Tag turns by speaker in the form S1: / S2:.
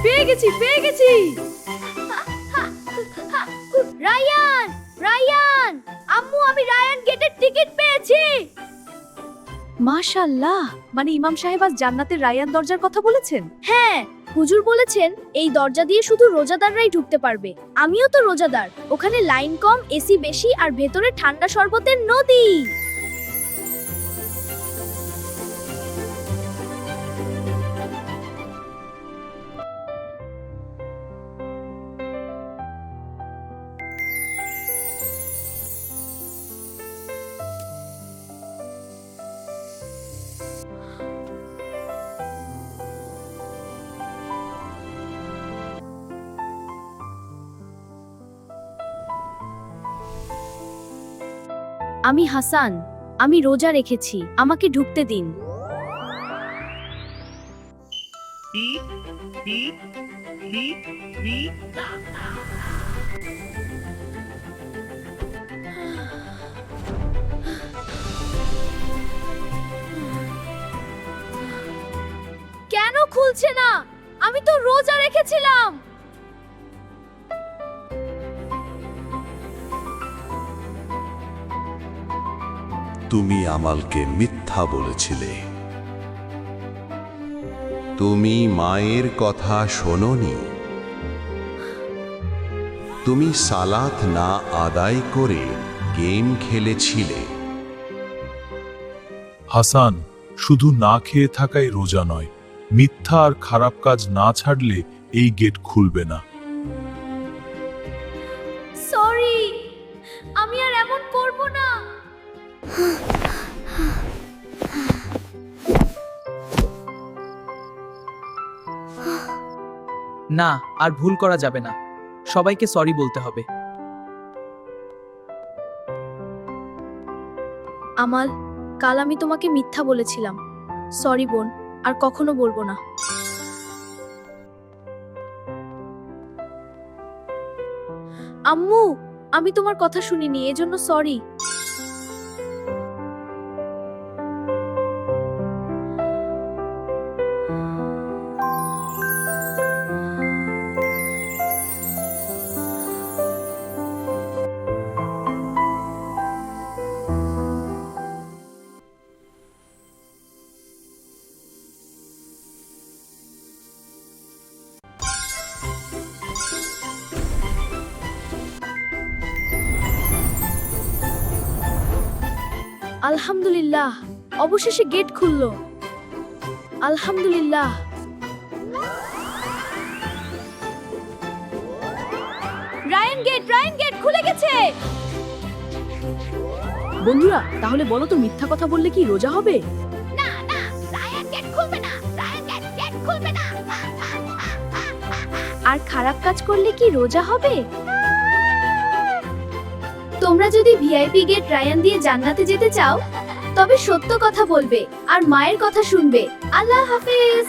S1: পেয়ে গেছি। Ryan, Ryan, আম্মু আমি রায়ান গেটের টিকিট পেয়েছি।
S2: মাশাআল্লাহ, মানে ইমাম সাহেব আজ জান্নাতের রায়ান দরজার কথা বলেছেন।
S1: হ্যাঁ, হুজুর বলেছেন এই দরজা দিয়ে শুধু রোজাদাররাই ঢুকতে পারবে। আমিও তো রোজাদার। ওখানে লাইন কম, এসি বেশি আর ভেতরে ঠান্ডা শরবতের নদী। আমি হাসান, আমি রোজা রেখেছি, আমাকে ঢুকতে দিন। কেন খুলছে না? আমি তো রোজা রেখেছিলাম।
S3: তুমি আমালকে মিথ্যা বলেছিলে। তুমি মায়ের কথা শোনোনি। তুমি সালাত না আদায় করে গেম খেলেছিলে।
S4: হাসান, শুধু না খেয়ে থাকাই রোজা নয়, মিথ্যা আর খারাপ কাজ না ছাড়লে এই গেট খুলবে না।
S1: সরি, আমি আর এমন করব না।
S5: না, আর ভুল করা যাবে না। সবাইকে সরি বলতে হবে।
S1: আমাল, কাল আমি তোমাকে মিথ্যা বলেছিলাম। সরি বোন, আর কখনো বলবো না। আম্মু, আমি তোমার কথা শুনিনি, এজন্য সরি। আলহামদুলিল্লাহ, অবশেষে গেট খুললো। আলহামদুলিল্লাহ। রায়ান গেট খুলে গেছে।
S2: বন্ধুরা, তাহলে বলো তো মিথ্যা কথা বললে কি রোজা হবে?
S1: না, রায়ান গেট খুলবে না। রায়ান গেট খুলবে না। আর খারাপ কাজ করলে কি রোজা হবে? তোমরা যদি ভিআইপি গেট রায়ান দিয়ে জান্নাতে যেতে চাও, তবে সত্য কথা বলবে আর মায়ের কথা শুনবে। আল্লাহ হাফেজ।